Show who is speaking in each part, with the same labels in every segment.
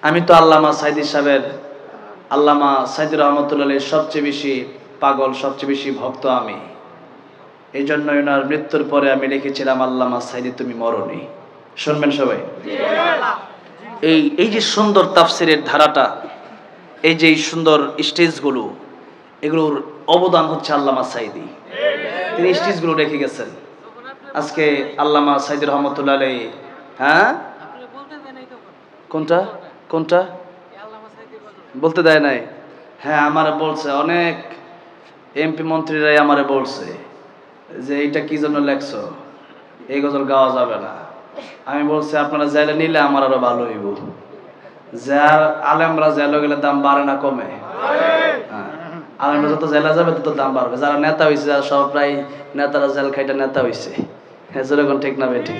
Speaker 1: আমি তো আল্লামা সাইদি সাহেবের, আল্লামা সাইদি রহমতুল্লাহর সবচেয়ে বেশি পাগল, সবচেয়ে বেশি ভক্ত আমি। এই জন্য ওনার মৃত্যুর পরে আমি লিখেছিলাম, আল্লামা সাইদি তুমি মরনি। শুনবেন সবাই। এই যে সুন্দর তাফসিরের ধারাটা, এই যে সুন্দর স্টেজগুলো, এগুলোর অবদান হচ্ছে আল্লামা সাইদি। তিনি স্টেজগুলো রেখে গেছেন। আজকে আল্লামা সাইদি রহমতুল্লাহ আলাইহি, হ্যাঁ কোনটা কোনটা বলতে দেয় নাই? হ্যাঁ, আমারে বলছে, অনেক এমপি মন্ত্রীরাই আমারে বলছে যে এইটা কি জন্য লেখছো, এই গজল গাওয়া যাবে না। আমি বলছি আপনারা জেলে নিলে আমার আরো ভালো হইব। যার আলেমরা জেলে গেলে দাম বাড়ে না কমে? আলেমরা যত জেলা যাবে তত দাম বাড়বে। যারা নেতা হয়েছে, যারা সব প্রায় নেতারা জেল খাইটা নেতা হয়েছে, হ্যাঁ যেরকম ঠিক না বেঠিক?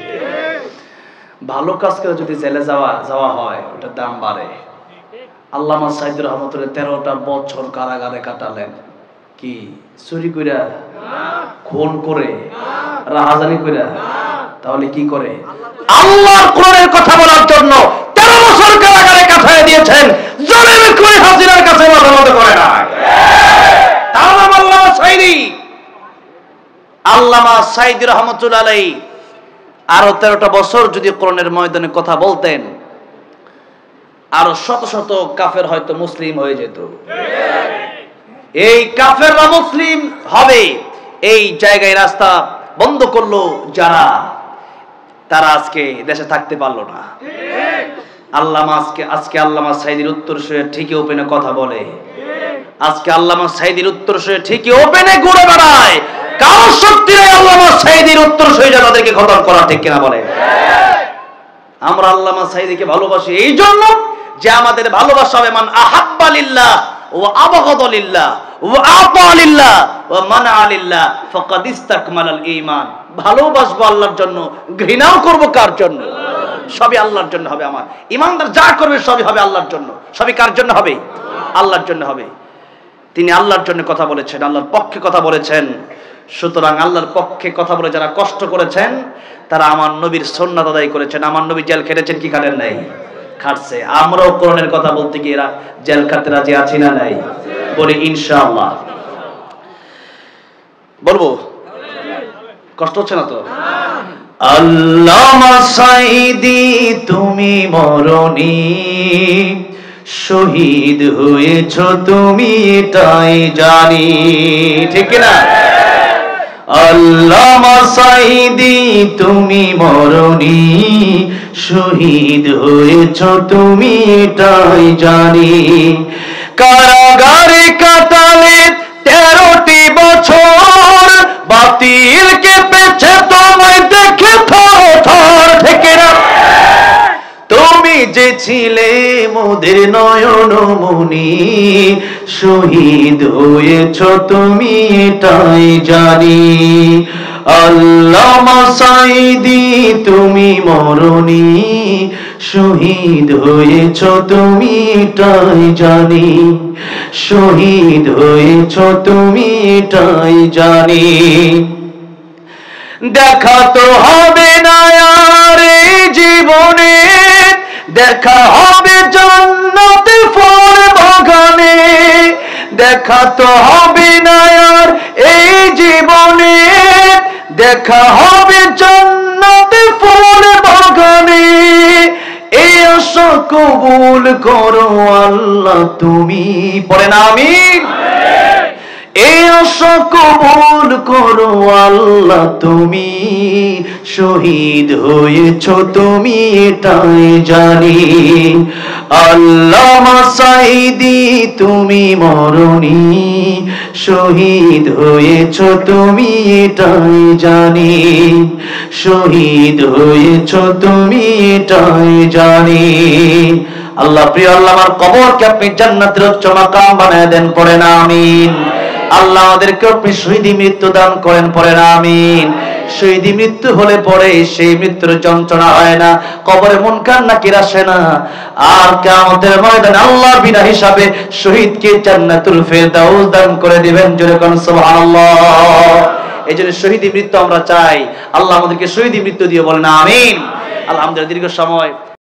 Speaker 1: ভালো কাজ করে যদি জেলে যাওয়া হয়, ওটার দাম বাড়ে। আল্লামা সাইদি রহমতুল্লাহ 13টা বছর কারাগারে কাটালেন। কি চুরি কইরা, খুন করে, রাহাজানি কইরা? তাহলে কি করে? আল্লাহর কোরআনের কথা বলার জন্য 13 বছর কারাগারে কাটায় দিয়েছেন। জলের করে হাজিরার কাছে মাথা নত করে না। তার নাম আল্লামা সাইদি। আল্লামা সাইদি রহমতুল্লাহ আলাইহি আরো 13টা বছর যদি কোরআনের ময়দানে কথা বলতেন, আরো শত শত কাফের হয়তো মুসলিম হয়ে যেত। এই কাফেররা মুসলিম হবে, এই জায়গায় রাস্তা বন্ধ করলো যারা, তারা আজকে দেশে থাকতে পারলো না। আজকে আল্লামা সাইদির উত্তরসূরি ঠিকই ওপেনে কথা বলে। আজকে আল্লামা সাইদির উত্তরসূরি ঠিকই ওপেনে ঘুরে বেড়ায়। কারো শক্তি নেই আল্লামা সাইদির উত্তরসূরি তাদেরকে খতম করা, ঠিক কিনা বলে? আমরা আল্লামা সাইদিকে ভালোবাসি এই জন্য যে আমাদের ভালোবাসা হবে মান আহাব্বা লিল্লাহ ওয়া আবগাদা লিল্লাহ ওয়া আতা লিল্লাহ ওয়া মানা লিল্লাহ ফাকাদ ইসতাকমালাল ঈমান। ভালোবাসবো আল্লাহর জন্য, ঘৃণাও করব কার জন্য? সবই আল্লাহর জন্য হবে। আমার ঈমানদার যা করবে সবই হবে আল্লাহর জন্য। সবই কার জন্য হবে? আল্লাহর জন্য হবে। তিনি আল্লাহর জন্য কথা বলেছেন, আল্লাহর পক্ষে কথা বলেছেন। সুতরাং আল্লাহর পক্ষে কথা বলে যারা কষ্ট করেছেন, তারা আমার নবীর সুন্নাত আদায় করেছেন। আমার নবী জেল খেটেছেন কি খাটেন নাই? খাটছে। আমরাও কোরআনের কথা বলতে গিয়ে জেল খাটতে রাজি আছি না নাই? বলি ইনশাআল্লাহ। বলবো? কষ্ট হচ্ছে না তো? আল্লামা সাইদি তুমি মরনি, শহীদ হয়েছ তুমি এটাই জানি, ঠিক না? আল্লামা সাইদি তুমি মরনি, শহীদ হয়েছ তুমি এটাই জানি। কারাগারে কাটালে 13টি বছর, বাতিল কেঁপেছে তোমায় দেখে থর থর, ঠিক না? তুমি যে ছিলে মোদের নয়ন মনি, শহীদ হয়েছ তুমি এটাই জানি। আল্লামা সাইদি তুমি মরনি, শহীদ হয়েছ তুমি এটাই জানি। শহীদ হয়েছ তুমি এটাই জানি। দেখা তো হবে না আর এই জীবনে, দেখা হবে জান্নাতে ফল বাগানে। দেখা তো হবে না আর এই জীবনে, দেখা হবে জান্নাতে ফল বাগানে। এই আশা কবুল করো আল্লাহ তুমি, পড়েন আমিন। এই আশা কবুল করো আল্লাহ তুমি, শহীদ হয়েছ তুমি এটাই জানি। আল্লামা সাইদি তুমি মরনি, শহীদ হয়েছ তুমি এটাই জানি। শহীদ হয়েছ তুমি এটাই জানি। আল্লাহ প্রিয় আল্লাহ আমার কবরকে আপনি জান্নাতের উচ্চ মাকাম বানায় দেন, পড়েন আমিন। আল্লাহ আমাদেরকে আপনি শহীদি মৃত্যু দান করেন, পড়েন আমিন। শহীদি মৃত্যু হলে পরে সেই মৃত্যুর যন্ত্রণা হয় না, কবরে মুনকার নাকির আসে না। আর কিয়ামতের ময়দানে আল্লাহ বিনা হিসাবে শহীদকে জান্নাতুল ফেরদাউস দান করে দিবেন। জোরে কোন সুবহানাল্লাহ। এইজন্য শহীদি মৃত্যু আমরা চাই। আল্লাহ আমাদেরকে শহীদি মৃত্যু দিয়ে বলেন আমিন। আলহামদুলিল্লাহ। দীর্ঘ সময়